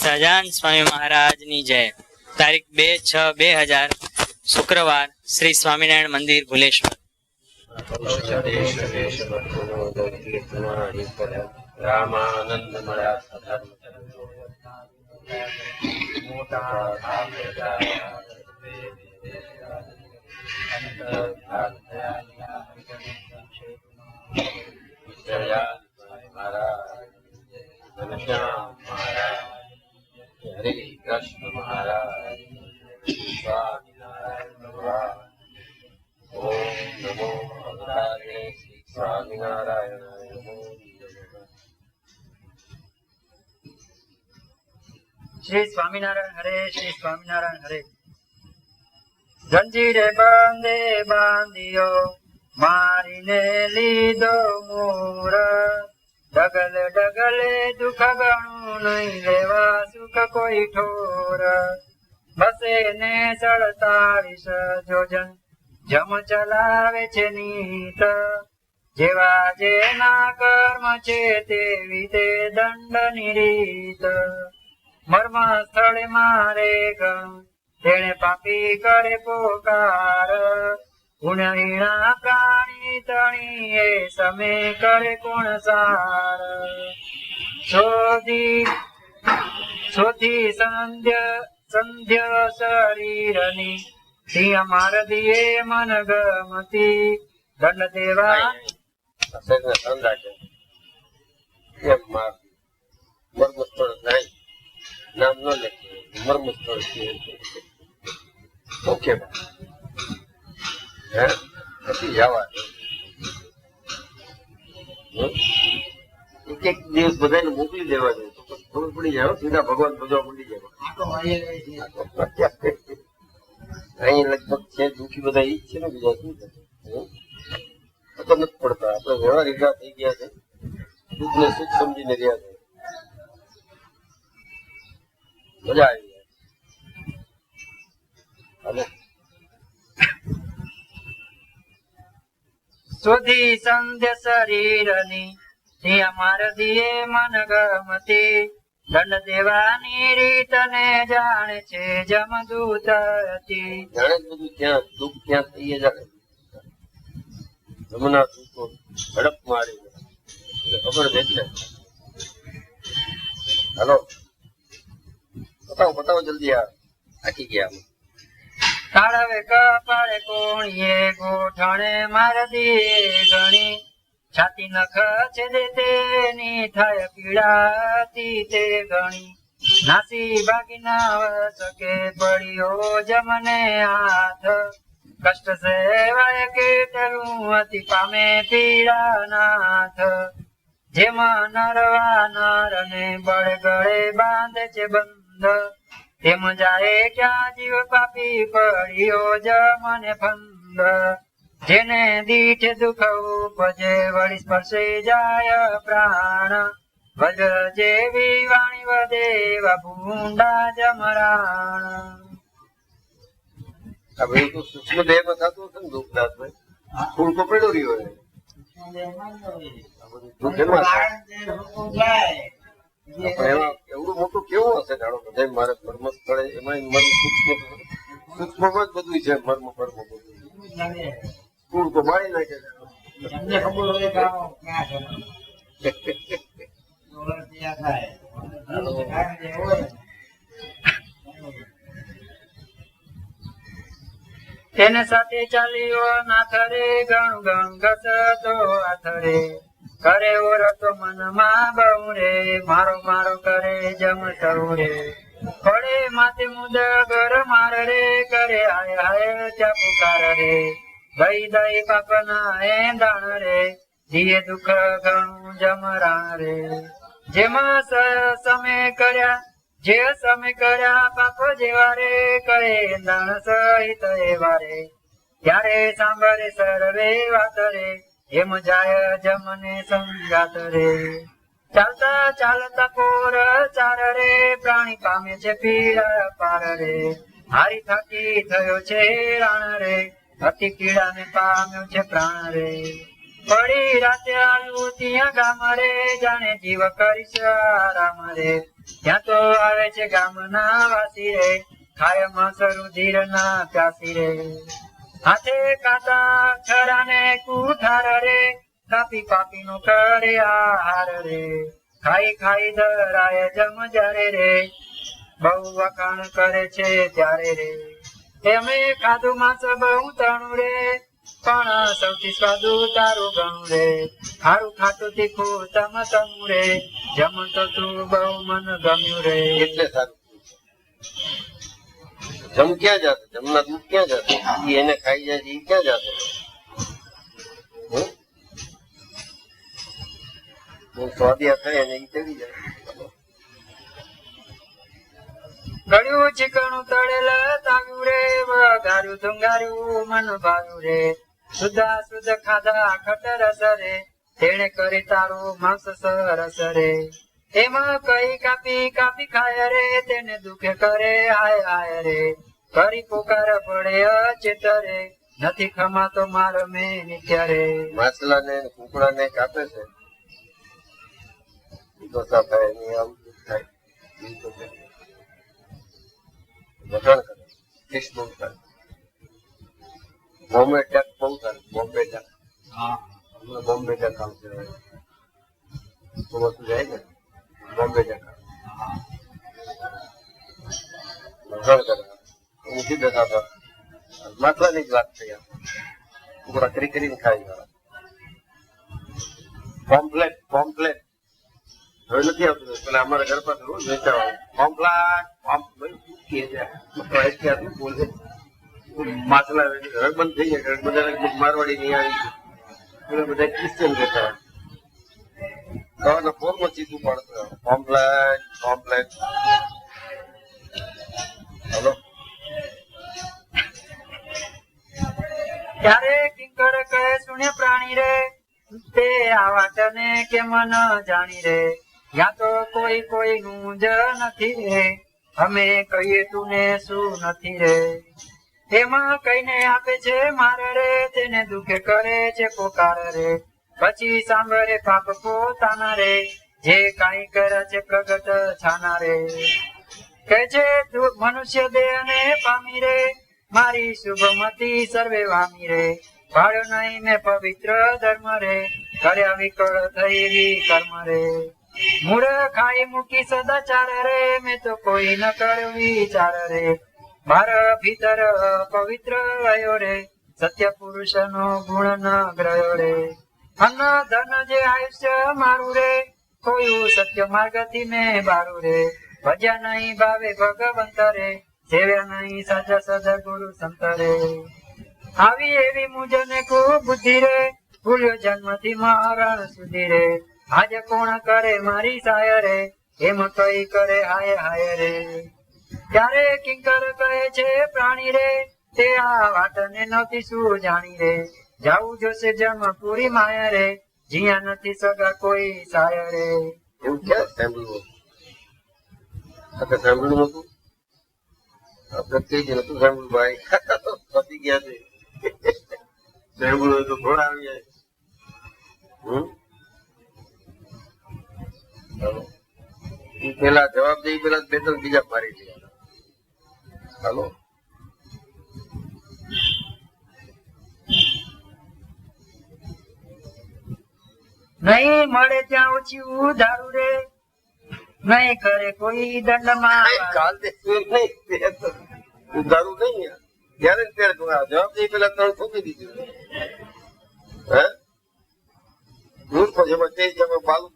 સહજાન સ્વામી મહારાજની જય. તારીખ 2/6/2000 શુક્રવાર, શ્રી સ્વામિનારાયણ મંદિર ભુલેશ્વર. રામાનંદ હરે કૃષ્ણ મહારાજ સ્વામિનારાયણ ભગવાન. ઓમ નમો ભગવાને શ્રી સ્વામિનારાયણાય નમો. શ્રી સ્વામિનારાયણ હરે, શ્રી સ્વામિનારાયણ હરે. જંજીરે બાંધે બાંધ્યો, મારીને લીધો મોર. ડગલે ડગલે દુઃખ ગણું નહીં, લેવા સુખ કોઈ ઠોર. બસે ને 47 જોજન જમ ચલાવે છે નીત. જેવા જેના કર્મ છે તેવી તે દંડની રીત. મર્મ સ્થળે મારે ગણ, તેને પાપી કરે પોકાર. ગુણહીણા પ્રાણી તણી એ સમે કરે કોણ સાર. શોધી સંધ્ય શરીરની, સિંહ માર દિયે મન ગમતી. દંડ દેવા મર્મસ્થળ નહીં, નામ ન લખીએ. મર્મસ્થળ ઓકે પછી જવા એક દિવસ બધાને મોકલી દેવા જોઈએ, તો ખબર પડી જાય સીધા ભગવાન ભજવા મંડી જાય. અહીં લગભગ છે દુઃખી બધા ઈ જ છે ને, બીજા શું છે તો નથી પડતા. આપડે વ્યવહાર ઈગા થઈ ગયા છે, સુખ ને સુખ સમજીને રહ્યા છે. મજા આવી જાય. અને શોધી સંધ્ય શરીરની, સિંહ માર દિયે મન ગમતી. દંડ દેવાની રીત ને જાણે છે જમદૂત હતી. જાણે જ બધું ક્યાં દુઃખ ક્યાં થઈ જાય. જમના દુઃખો ઝડપ મારી ખબર છે એટલે. હાલો પતાવો જલ્દી. આ થાકી ગયા. તાળવે કપાળે કોણીએ, ગોઠણે માર દિયે ગણી. છાતી નખ છેદે તેની, થાય પીડાતી તે ગણી. નાસી ભાગી ના શકે, પડ્યો જમને હાથ. કષ્ટ સેવાય કેટલું અતિ પામે પીડાનાથ. જેમાં નરવા નર ને બળ ગળે બાંધે છે બંધ. તેમ જાય ક્યાં જીવ પાપી, પડ્યો જમને ફંદ. જેને દીઠે દુઃખ ઉપજે, વળી સ્પર્શે જાય પ્રાણ. વજ જેવી વાણી વધેવા, ભૂંડા જમરાણ. આ બધું તો સૂક્ષ્મ દેહમાં થતું હશે ને દુઃખદાસભાઈ? ફૂલ તો પડ્યો રહ્યો હોય. એમાં એવડું મોટું કેવું હશે જાણો. બધા મારે મર્મ સ્થળે એમાં મર્મ સૂક્ષ્મમાં જ બધું છે. મર્મ બધું ફૂલ તો મારી નાખે છે. તેને સાથે ચાલ્યો નાથરે, ગણ ગણ ઘસતો આથરે. કરે ઓરતો મનમાં બહુ રે, મારો મારો કરે જમ સૌ રે. પડે માથે મુદ ઘર માર રે, કરે હાય હાય ચા પુકાર રે. દઈ દઈ પાપના એંધાણ રે, જીએ દુઃખ ઘણું જમરાણ રે. જેમાં સમે કર્યા પાપ જેવા રે, કરે એંધાણ સહિત એવા રે. ત્યારે સાંભળે સર્વે વાત રે, એમ જાય જમને સંગાત રે. ચાલતા ચાલતા કોર ચાર રે, પ્રાણી પામે છે પીડા પાર રે. હારી થાકી થયો છે રાણ રે, અતિ પીડા ને પામ્યો છે પ્રાણ રે. પડી રાતે આવ્યું ત્યાં ગામ રે જાણે જીવ કરીશ આરામ રે ત્યાં તો આવે છે ગામના વાસી રે ખાય માસરું ધીર ના પ્યાસી રે હાથે કાતા છરા ને કુઠાર રે કાપી પાપી નો કરે આહાર રે ખાઈ ખાઈ ધરાય જમ જરે રે બહુ વખાણ કરે છે ત્યારે રે એમે ખાધું માંસ બહુ તણું રે પણ સૌથી સ્વાદુ તારું ગણું રે હારું ખાતું તીખું તમ તમું રે જમણ તો તું બહુ મન ગમ્યું રે એટલે સારું જમ ક્યાં જશે જમના દૂધ ક્યાં જશે ઈ એને ખાઈ જાય છે ઈ ક્યાં જશે હમ? બહુ સ્વાદિયા થાય અને ઈ ચડી જાય ગળ્યું ચીકણું તળેલ તાવ્યું રે વઘાર્યું ધુંગાર્યું મન ભાવ્યું રે સુધા સુધ ખાધા ખટર રસ રે તેણે કરી તારું માંસ સરસ રે એમાં કઈ કાપી કાપી ખાય રે તેને દુખે કરે હાય હાય રે કરી પોકાર પડે અચેત રે નથી ખમાતો માર મેં નિત્ય રે માછલા ને કુકડા ને કાપે છે ઈ તો થાય એની આવું દુઃખ થાય ઈ તો છે. વખાણ કરે ફિશ બહુ થાય બોમ્બે ડક બહુ થાય બોમ્બે ડક હમણાં બોમ્બે ડક આવશે તો વસ્તુ જાય ને બોમ્બે ડક વખાણ કરે ઊંચી દેખાતા માથાની જ વાત થઈ આ કુકડા કરી કરીને ખાઈ ગયા પોમ્પલેટ પોમ્પલેટ હવે નથી આવતું પેલા અમારા ઘર પાસે રોજ વેચાવાનું પોમ્પલેટ બોલે માછલા હવે બંધ થઈ ગયા બધા મારવાડી નહીં આવી ગયું બધા ક્રિશ્ચિયન રહેતા સવારના ફોરમાં ચીતું પડતું પોમ્પલેટ પોમ્પલેટ હલો ત્યારે કિંકર કહે સુણે પ્રાણી રે તે આ વાતને કેમ ન જાણી રે યા તો કોઈ કોઈનું જ નથી રે અમે કહીએ તું ને શું નથી રે એમાં કઈને આપે છે મારે રે તેને દુખે કરે છે પોકાર રે પછી સાંભળે પાપ પોતાના રે જે કાંઈ કરે છે પ્રગટ છાના રે કે છે તું મનુષ્ય દેહ ને પામી રે મારી શુભમતી સર્વે વામી રે ભાળ્યો નહીં મેં પવિત્ર ધર્મ રે કર્યા વિકળ થઈ વિકર્મ રે મૂળ ખાઈ મૂકી સદાચાર રે મેં તો કોઈ ન કર્યો વિચાર રે માર ભીતર પવિત્ર રહ્યો રે સત્ય પુરુષ નો ગુણ ન ગ્રહ્યો રે અન્ન ધન જે આયુષ્ય મારું રે કોઈ સત્ય માર્ગ થી મેં બારું રે ભજ્યા નહીં ભાવે ભગવંત રે સેવ્યા નહીં સાચા સદગુરુ સંત રે આવી એવી મુજને ખૂબ બુદ્ધિ રે ભૂલ્યો જન્મ થી મરણ સુધી રે આજે કોણ કરે મારી સાય રે એમ કઈ કરે હાય હાય રે ત્યારે કિંકર કહે છે પ્રાણી રે તે આ વાતને નહોતી શું જાણી રે જાવું જોશે જમ પૂરી માયા રે જીયા નથી સગા કોઈ સાય રે એવું ક્યાં સાંભળ્યું આપણે સાંભળ્યું નતું આપણે કઈ જ નતું સાંભળ્યું ભાઈ પતી ગયા છે સાંભળ્યું તો થોડા આવી જાય પેલા જવાબ દઈ પેલા બે ત્રણ બીજા મારી ગયા હાલો નહીં મળે ત્યાં ઓછી ઉધારું રે નહીં કરે કોઈ દંડમાં કાલ ઉધારું નહીં ત્યારે જવાબ દઈ પેલા ત્રણ થોપી દીધું હે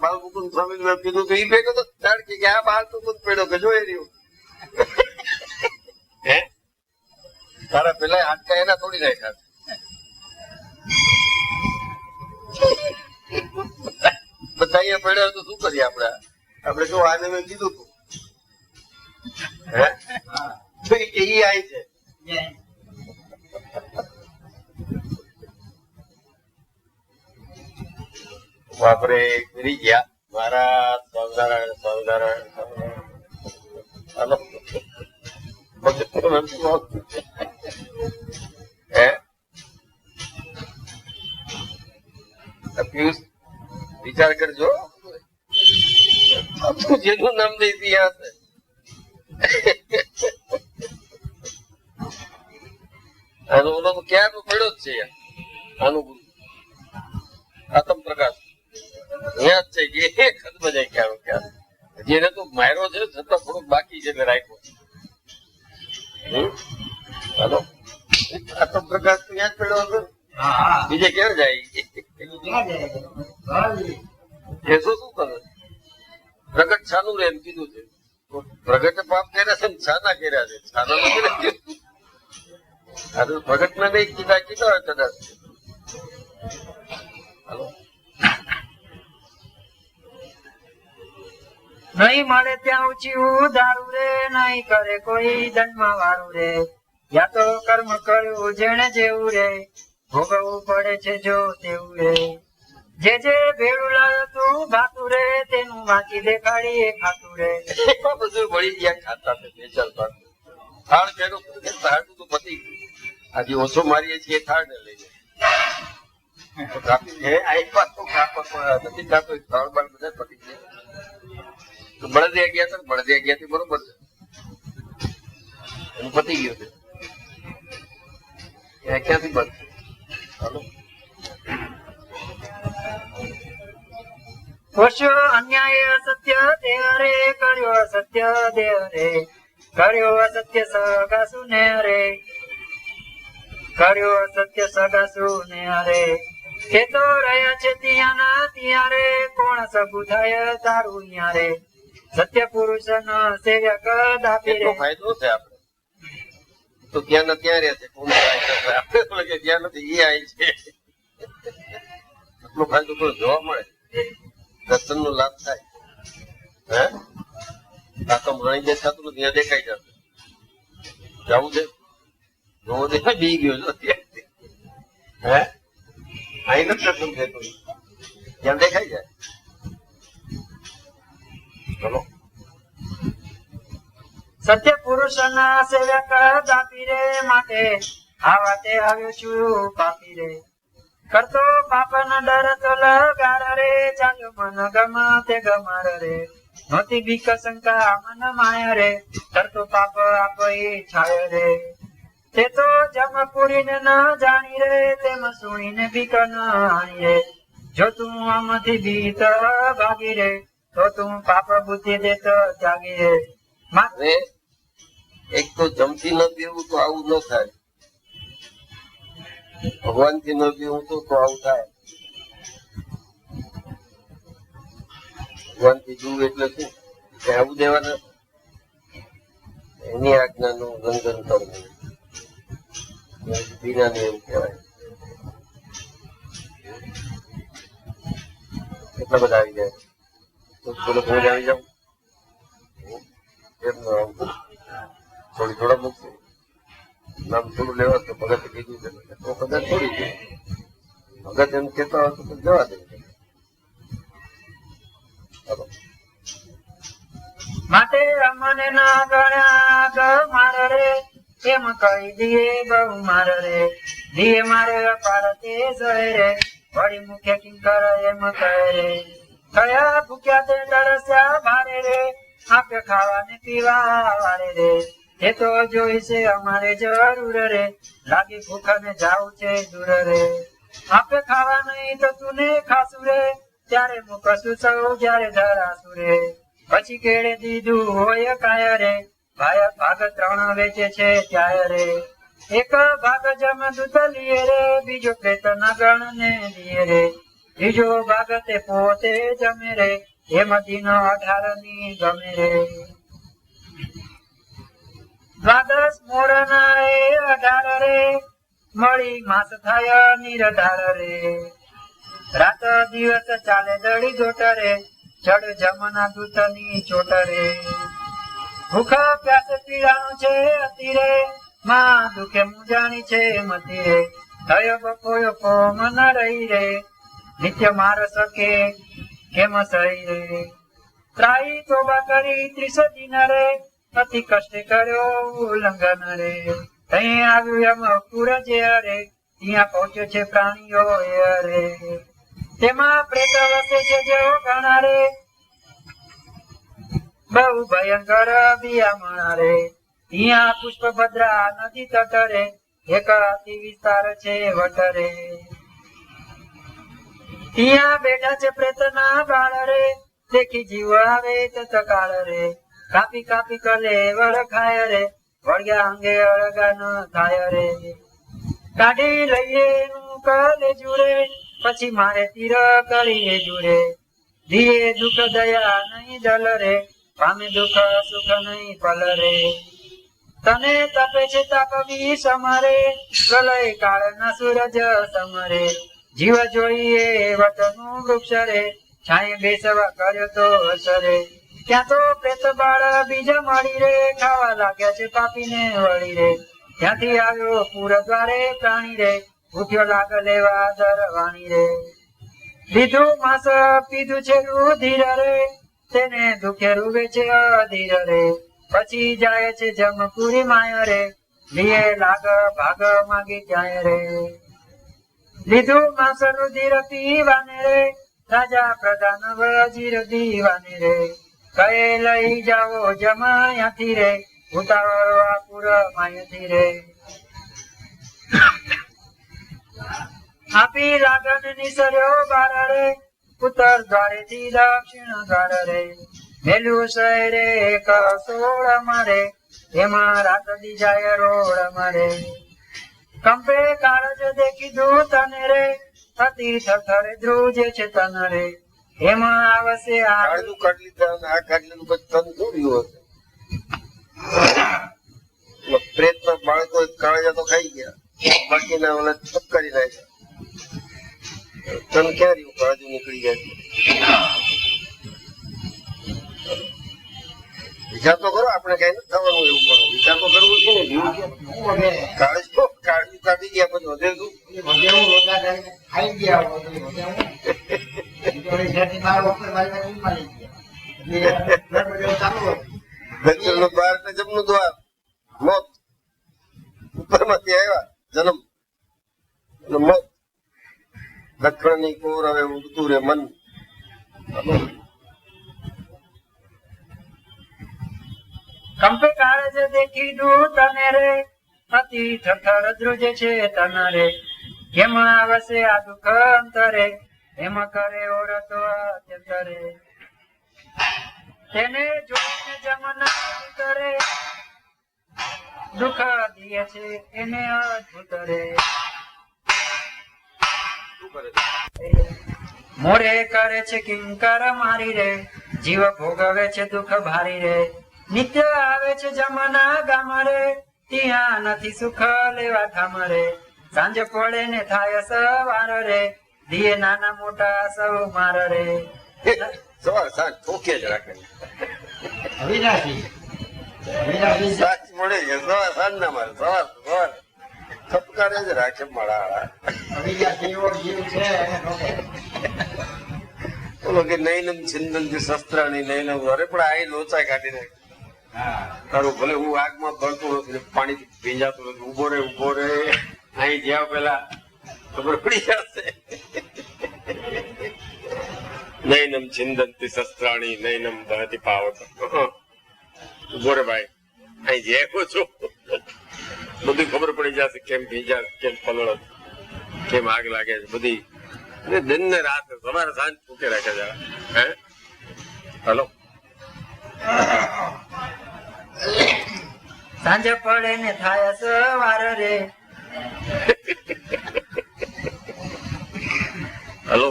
બાલ મુકુંદ સ્વામી કીધું તો ઈ ભેગો તો કે આ બાલ મુકુંદ પેડ્યો કે જોઈ રહ્યું હે તારા પેલા હાડકા એના થોડી રાખ્યા બધા અહીંયા પડ્યા તો શું કરીએ આપડે જો આને મેં કીધું તું હે ઈ આઈ છે બાપરે ફરી ગયા મારા વિચાર કરજો. આપણું જેનું નામ દે ઇતિહાસ. આનો ઓલો તો ક્યારનો પડ્યો જ છે યાર. આનું ગુરુ આતમ પ્રકાશ અહીંયા જ છે કે ખત બજાય ક્યારો ક્યારે. જેને તો માર્યો છે છતાં થોડોક બાકી છે એટલે રાખ્યો. હાલો આતમ પ્રકાશ તો ત્યાં જ પડ્યો હતો. બીજે ક્યાં જાય? એ શું કરે? પ્રગટ છાનું રે એમ કીધું છે. પ્રગટે પાપ કર્યા છે ને છાના કર્યા છે. છાના નથી રાખ્યું. પ્રગટ ને નહીં કીધા હોય કદાચ. હાલો નહીં મળે ત્યાં ઊંચી દારૂ રે, નહીં કરે કોઈ દંડમાં વાળું રે. યા તો કર્મ કર્યું જેણે જેવું રે, ભોગવવું પડે છે જો તેવું રે. જે ભેળું લાવ્યો તું ભાતું રે, તેનું વાંચી દેખાડી એ ખાતું રે. બધું વળી ગયા ખાતા છે. બે ચાર પાક થાળ કર્યો થાળનું તો પતી ગયું. આજે ઓછો મારીએ છીએ થાળ ને લઈને નથી ખાતો. થાળ બાળ બધા પતી ગયા. બળદિયા ગયા હતા, બળદિયા ગયા થી બરોબર છે. એનું પતી ગયું છે. ક્યાંથી બંધ? હાલો વર્ષો અન્યાય અસત્ય દેહ રે, કર્યો અસત્ય દેહ રે. કર્યો અસત્ય સગાસુ ને રે, કર્યો અસત્ય સગાસુ ને રે. એ તો રહ્યા છે ત્યાં ના ત્યાં રે, કોણ સગું થાય તારું ત્યાં રે. સત્ય પુરુષ નો સેવક દાપી રે. ફાયદો છે આપડે તો ત્યાં ને ત્યાં રહે છે. આપડે ત્યાં નથી એ આવી છે. એટલો ફાયદો તો જોવા મળે. દર્શન નો લાભ થાય. હે આ તો મણી દેખાતું નથી, ત્યાં દેખાઈ જશે. જવું છે જોવો દેખાય બી ગયો છો અત્યારે. હે અહીં નથી દર્શન થતું, ત્યાં દેખાઈ જાય. ચલો સત્ય પુરુષ ના સેવક દાપી રે, માટે આ વાતે આવ્યો છું પાપી રે. કરતો પાપ ના ડર તો લગાડ રે, ચાલ્યો મન ગમ તે ગમાર રે. નહોતી બીક શંકા મન માયા રે, કરતો પાપ આપ છાય રે. તે તો જમ પૂરીને ન જાણી રે, તેમ સુણીને બીક ન આણી રે. જો તું આમાંથી બીત ભાગી રે, તો તું પાપ બુદ્ધિ દેત જાગી રે. હવે એક તો જમતી ન પીવું તો આવું ન થાય. ભગવાન થી ન પીવું તો આવું થાય. ભગવાન થી જોવું એટલે શું? આવું દેવાના એની આજ્ઞાનું ઉલ્લંઘન કરવું. બીના ને એવું કહેવાય. કેટલા બધા આવી જાય તો થોડો ભોજ આવી જાવ. થોડી થોડા મૂકશે નામ થોડું લેવા તો ભગત કીધું છે તો કદાચ થોડી છે. ભગત એમ કેતા હોય તો જવા દે. માટે અમને ના ગણ્યા માર રે, એમ કહી દીએ બહુ માર રે. દીએ મારે પાડતે સહે રે, વળી મુખ્ય કિંકર એમ કહે રે. કયા ભૂખ્યા તે તરસ્યા ભારે રે, આપે ખાવા ને પીવા વારે રે. એ તો જોઈશે અમારે જરૂર રે, લાગી ભૂખ ને જાવું છે દૂર રે. આપે ખાવા નહીં તો તું ને ખાસું રે, ત્યારે મૂકશું સૌ જયારે ધરાશું રે. પછી કેળે દીધું હોય કાયા રે, ભાગ 3 વેચે છે ત્યાં રે. એક ભાગ જમ દૂધ લીએ રે, બીજો પ્રેત ના ગણ ને લીએ રે. બીજો ભાગ તે પોતે જમે રે, એમ દિન 18 ની ગમે રે. દ્વાદશ મોર ના 18 રે, મળી માસ થાય નિરધાર રે. રાત દિવસ ચાલે દડી જોટ રે, ચડ જમના દૂત ની ચોટ રે. ભૂખ પ્યાસ પીડાનું છે અતિ રે, માં દુખે મુજાણી છે મતી રે. થયો બપોયો પોમ ન રહી રે, નિત્ય માર શકે કેમ સહી રે. ત્રાહી તોબા કરી 30 દિન રે, અતિ કષ્ટ કર્યો ઉલ્લંઘન રે. અહીં આવ્યું એમ પૂર જે રે, ત્યાં પહોંચ્યો છે પ્રાણીઓ રે. તેમાં પ્રેત વસે છે જેવો ઘણા રે, બહુ ભયંકર બિયામણા રે. ત્યાં પુષ્પભદ્રા નદી તટરે, એક અતિ વિસ્તાર છે વટરે. ત્યાં બેઠા છે પ્રેતના બાળ રે, દેખી જીવ આવે તત્કાળ રે. કાપી કાપી કલે વળખાય રે, વળગ્યા અંગે અળગા ન થાય રે. કાઢી લઈએ નું કલે જુરે, પછી મારે તીર કરીએ જુરે. ધીએ દુઃખ દયા નહીં દલ રે, પામે દુઃખ સુખ નહીં પલ રે. તને તપે છે તાપવી સમરે, પ્રલય કાળ ના સૂરજ સમરે. જીવ જોઈએ વટનું વૃક્ષ રે, છાંયે બેસવા કર્યો તો અસરે. ત્યાં તો પ્રેત બાળ બીજ મળી રે, ખાવા લાગ્યા છે પાપીને વળી રે. ત્યાંથી આવ્યો પૂર દ્વારે પ્રાણી રે, ઉઠ્યો લાગ લેવા દરવાણી રે. લીધું માંસ પીધું છે રુધિર રે, તેને દુખે રૂવે છે અધીર રે. પછી જાય છે જમપુરી માય રે, લીએ લાગ ભાગ માગી ક્યાંય રે. લીધું માંસ રુધિર પીવાને રે, રાજા પ્રધાન વજીર દીવાને રે. કહે લઈ જાઓ જમાયાથી રે, ઉતાવળો આ પુર માયાથી રે. આપી લાગન નિસર્યો બાર રે, ઉત્તર દ્વારે થી દક્ષિણ દ્વાર રે. મેલું શહેરે એક સોળ મારે, એમાં રાત દી જાય રોડ મારે. કંપે કાળજ દેખી દૂ તને રે, અતિ થરથરે ધ્રુજે છે તન રે. એમાં આવશે આ કાળનું કાઢી લીધા અને આ કાઢલેલું પછી તન દોર્યું હતું. પ્રેતના બાળકો કાળજા તો ખાઈ ગયા, બાકીના ઓલા ઠપકારી નાખ્યા. તન ક્યાં રહ્યું? કાળજું નીકળી જાય. વિચાર તો કરો, આપણે કઈ નથી થવાનું એવું કરો. વિચાર તો કરવું શું ને, કાળજું કાઢી ગયા પછી વધે શું? દક્ષિણ નું દ્વાર એટલે જમનું દ્વાર, મોત. ઉપર માંથી આવ્યા જન્મ અને મોત. દક્ષિણ ની કોર હવે ઉડતું રે મન. કંપે કાળજ દેખી દૂ તને રે, અતિ થરથર ધ્રુજે છે તન રે. કેમાં આવશે આ દુઃખ અંતરે, એમાં કરે ઓરતો અત્યંતરે. તેને જોઈને જમના ઉતરે, દુઃખ દિયે છે એને અદ્ભુત રે. મોરે કરે છે કિંકર મારી રે, જીવ ભોગવે છે દુઃખ ભારી રે. નિત્ય આવે છે જમના ગામ રે, ત્યાં નથી સુખ લેવા ઠામ રે. સાંજ પડે ને થાય સવાર રે, દિયે નાના મોટા સૌ માર રે. સવાર સાંજ ઠોકે જ રાખે. અવિનાશી સાચ મળે છે સવાર સાંજ ના મારે, સવાર સવાર ઠપકારે જ રાખે મળા. અવિનાશી એવો જીવ છે એને ઠોકે. બોલો કે નૈનમ છિંદંતી શસ્ત્રાણી નૈનમ. અરે પણ આ લોચા કાઢી નાખે. તારું ભલે હું આગમાં બળતું નથી, પાણીથી ભીંજાતું નથી, ઉભો રે અહીં જ્યાં પેલા ખબર પડી જશે. નૈનમ છિંદંતી શસ્ત્રાણી નૈનમ દહતી પાવક. ઉભો રે ભાઈ, અહીં જેવો છો બધી ખબર પડી જશે, કેમ ભીંજા, કેમ પલળ, કેમ આગ લાગે છે બધી. દિન ને રાત સવારે સાંજ ફૂકે રાખે છે. હે હલો, સાંજે પડે ને થાય સવાર રે. હલો,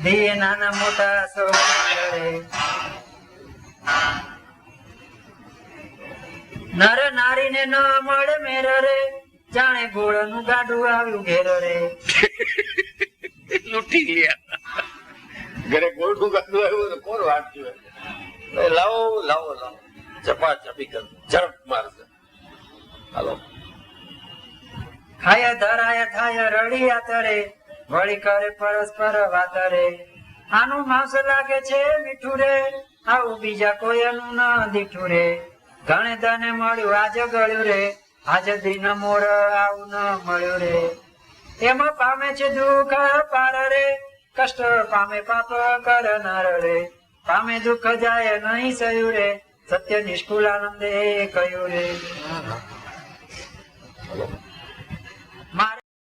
દિયે નાના મોટા સૌ માર રે. નર નારી ને ન મળે મેર રે, જાણે ગોળ નું ગાડું આવ્યું ઘેર રે. લૂંટી ગયા. ઘરે ગોળનું ગાડું આવ્યું તો કોણ વાંચ્યું? લાવો લાવો લાવો, ચપા ચપી કર, ઝડપ મારશે. હાલો, ખાય ધરાય થાય રડિયા તરે, વળી કરે પરસ્પર વાત રે. આનું માંસ લાગે છે મીઠું રે, આવું બીજા કોઈનું ન દીઠું રે. ઘણે તને મળ્યું આજ ગળ્યું રે, આજ દિન મોર આવું ન મળ્યું રે. એમાં પામે છે દુઃખ પાર રે, કષ્ટ પામે પાપ કરનાર રે, પામે દુઃખ જાય નહીં સયું રે, સત્ય નિષ્કુલાનંદે કહ્યું રે.